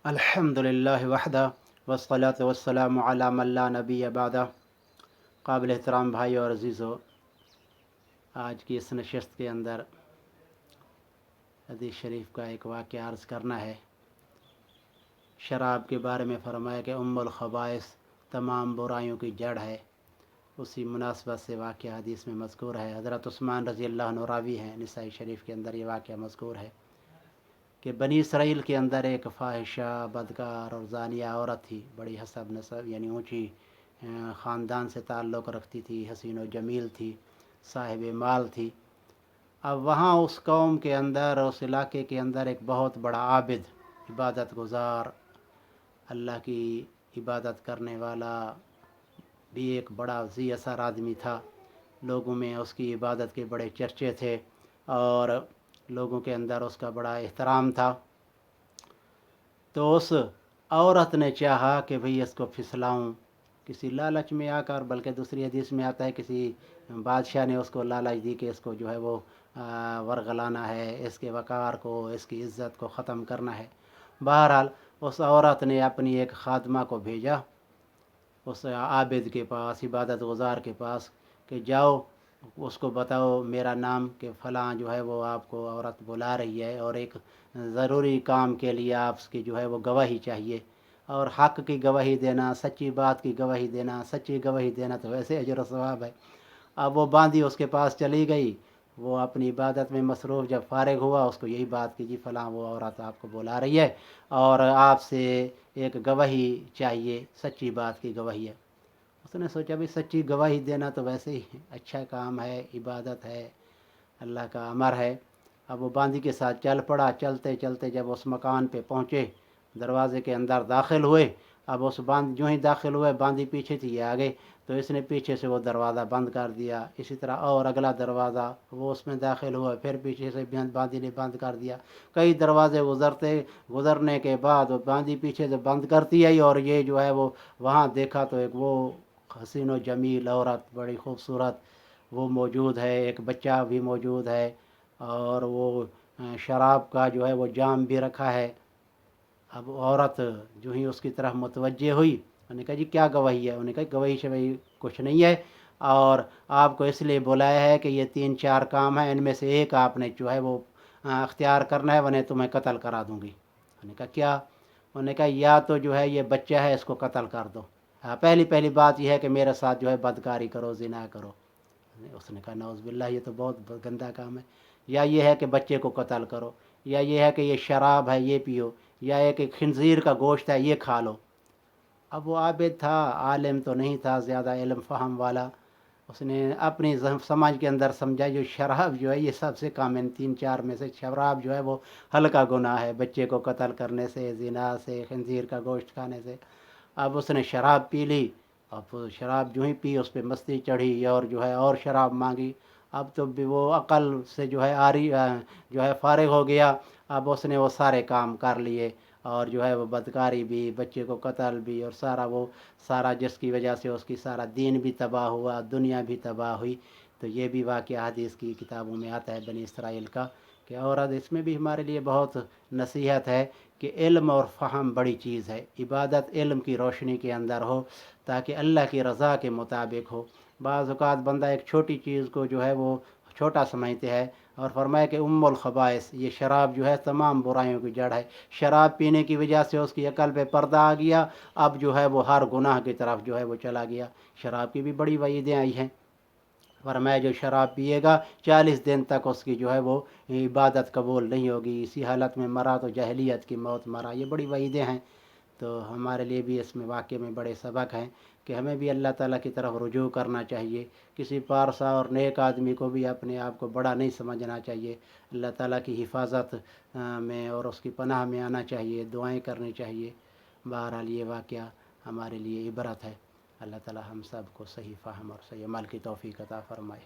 الحمدللہ وحدہ والصلاۃ والسلام علی من لا نبی بعدہ۔ قابل احترام بھائی اور عزیزو، آج کی اس نشست کے اندر حدیث شریف کا ایک واقعہ عرض کرنا ہے۔ شراب کے بارے میں فرمایا کہ ام الخبائث تمام برائیوں کی جڑ ہے۔ اسی مناسبت سے واقعہ حدیث میں مذکور ہے۔ حضرت عثمان رضی اللہ عنہ راوی ہیں، نسائی شریف کے اندر یہ واقعہ مذکور ہے کہ بنی اسرائیل کے اندر ایک فاحشہ، بدکار اور زانیہ عورت تھی، بڑی حسب نسب یعنی اونچی خاندان سے تعلق رکھتی تھی، حسین و جمیل تھی، صاحب مال تھی۔ اب وہاں اس قوم کے اندر، اس علاقے کے اندر ایک بہت بڑا عابد، عبادت گزار، اللہ کی عبادت کرنے والا بھی ایک بڑا ذی اثر آدمی تھا۔ لوگوں میں اس کی عبادت کے بڑے چرچے تھے اور لوگوں کے اندر اس کا بڑا احترام تھا۔ تو اس عورت نے چاہا کہ بھئی اس کو پھسلاؤں، کسی لالچ میں آ کر، بلکہ دوسری حدیث میں آتا ہے کسی بادشاہ نے اس کو لالچ دی کہ اس کو جو ہے وہ ورغلانا ہے، اس کے وقار کو، اس کی عزت کو ختم کرنا ہے۔ بہرحال اس عورت نے اپنی ایک خادمہ کو بھیجا اس عابد کے پاس، عبادت گزار کے پاس، کہ جاؤ اس کو بتاؤ میرا نام کہ فلاں جو ہے وہ آپ کو عورت بلا رہی ہے اور ایک ضروری کام کے لیے آپ کی جو ہے وہ گواہی چاہیے، اور حق کی گواہی دینا، سچی بات کی گواہی دینا، سچی گواہی دینا تو ویسے اجر و ثواب ہے۔ اب وہ باندھی اس کے پاس چلی گئی، وہ اپنی عبادت میں مصروف، جب فارغ ہوا اس کو یہی بات کی جی فلاں وہ عورت آپ کو بلا رہی ہے اور آپ سے ایک گواہی چاہیے، سچی بات کی گواہی ہے۔ اس نے سوچا بھی سچی گواہی دینا تو ویسے ہی اچھا کام ہے، عبادت ہے، اللہ کا امر ہے۔ اب وہ باندھی کے ساتھ چل پڑا۔ چلتے چلتے جب اس مکان پہ پہنچے، دروازے کے اندر داخل ہوئے، اب اس جو ہی داخل ہوئے، باندھی پیچھے تھی، یہ آگے، تو اس نے پیچھے سے وہ دروازہ بند کر دیا۔ اسی طرح اور اگلا دروازہ، وہ اس میں داخل ہوا، پھر پیچھے سے باندھی نے بند کر دیا۔ کئی دروازے گزرنے کے بعد وہ باندھی پیچھے سے بند کرتی آئی، اور یہ جو ہے وہ وہاں دیکھا تو ایک وہ حسین و جمیل عورت، بڑی خوبصورت، وہ موجود ہے، ایک بچہ بھی موجود ہے، اور وہ شراب کا جو ہے وہ جام بھی رکھا ہے۔ اب عورت جو ہی اس کی طرف متوجہ ہوئی، انہوں نے کہا جی کیا گواہی ہے؟ انہوں نے کہا گواہی شواہی کچھ نہیں ہے، اور آپ کو اس لیے بلایا ہے کہ یہ 3-4 کام ہیں، ان میں سے ایک آپ نے جو ہے وہ اختیار کرنا ہے، ورنہ تمہیں قتل کرا دوں گی۔ انہوں نے کہا کیا؟ انہوں نے کہا یا تو جو ہے یہ بچہ ہے اس کو قتل کر دو، پہلی بات یہ ہے کہ میرے ساتھ جو ہے بدکاری کرو، زنا کرو۔ اس نے کہا نعوذ باللہ، یہ تو بہت گندہ کام ہے۔ یا یہ ہے کہ بچے کو قتل کرو، یا یہ ہے کہ یہ شراب ہے یہ پیو، یا ایک خنزیر کا گوشت ہے یہ کھا لو۔ اب وہ عابد تھا، عالم تو نہیں تھا زیادہ علم فہم والا، اس نے اپنی سمجھ کے اندر سمجھا جو شراب جو ہے یہ سب سے کامن 3-4 میں سے شراب جو ہے وہ ہلکا گناہ ہے، بچے کو قتل کرنے سے، زنا سے، خنزیر کا گوشت کھانے سے۔ اب اس نے شراب پی لی، اب شراب جو ہی پی اس پہ مستی چڑھی، اور جو ہے اور شراب مانگی۔ اب تو وہ عقل سے جو ہے جو ہے فارغ ہو گیا۔ اب اس نے وہ سارے کام کر لیے، اور جو ہے وہ بدکاری بھی، بچے کو قتل بھی، اور سارا جس کی وجہ سے اس کی سارا دین بھی تباہ ہوا، دنیا بھی تباہ ہوئی۔ تو یہ بھی واقعہ حدیث کی کتابوں میں آتا ہے بنی اسرائیل کا، کہ اور اس میں بھی ہمارے لیے بہت نصیحت ہے کہ علم اور فہم بڑی چیز ہے۔ عبادت علم کی روشنی کے اندر ہو تاکہ اللہ کی رضا کے مطابق ہو۔ بعض اوقات بندہ ایک چھوٹی چیز کو جو ہے وہ چھوٹا سمجھتے ہے، اور فرمایا کہ ام الخبائث، یہ شراب جو ہے تمام برائیوں کی جڑ ہے۔ شراب پینے کی وجہ سے اس کی عقل پہ پردہ آ گیا، اب جو ہے وہ ہر گناہ کی طرف جو ہے وہ چلا گیا۔ شراب کی بھی بڑی وعیدیں آئی ہیں، فرمایا جو شراب پیے گا 40 دن تک اس کی جو ہے وہ عبادت قبول نہیں ہوگی، اسی حالت میں مرا تو جاہلیت کی موت مرا۔ یہ بڑی وعیدیں ہیں، تو ہمارے لیے بھی اس میں واقعے میں بڑے سبق ہیں کہ ہمیں بھی اللہ تعالیٰ کی طرف رجوع کرنا چاہیے۔ کسی پارسا اور نیک آدمی کو بھی اپنے آپ کو بڑا نہیں سمجھنا چاہیے، اللہ تعالیٰ کی حفاظت میں اور اس کی پناہ میں آنا چاہیے، دعائیں کرنی چاہیے۔ بہرحال یہ واقعہ ہمارے لیے عبرت ہے۔ اللہ تعالیٰ ہم سب کو صحیح فہم اور صحیح عمل کی توفیق عطا فرمائے۔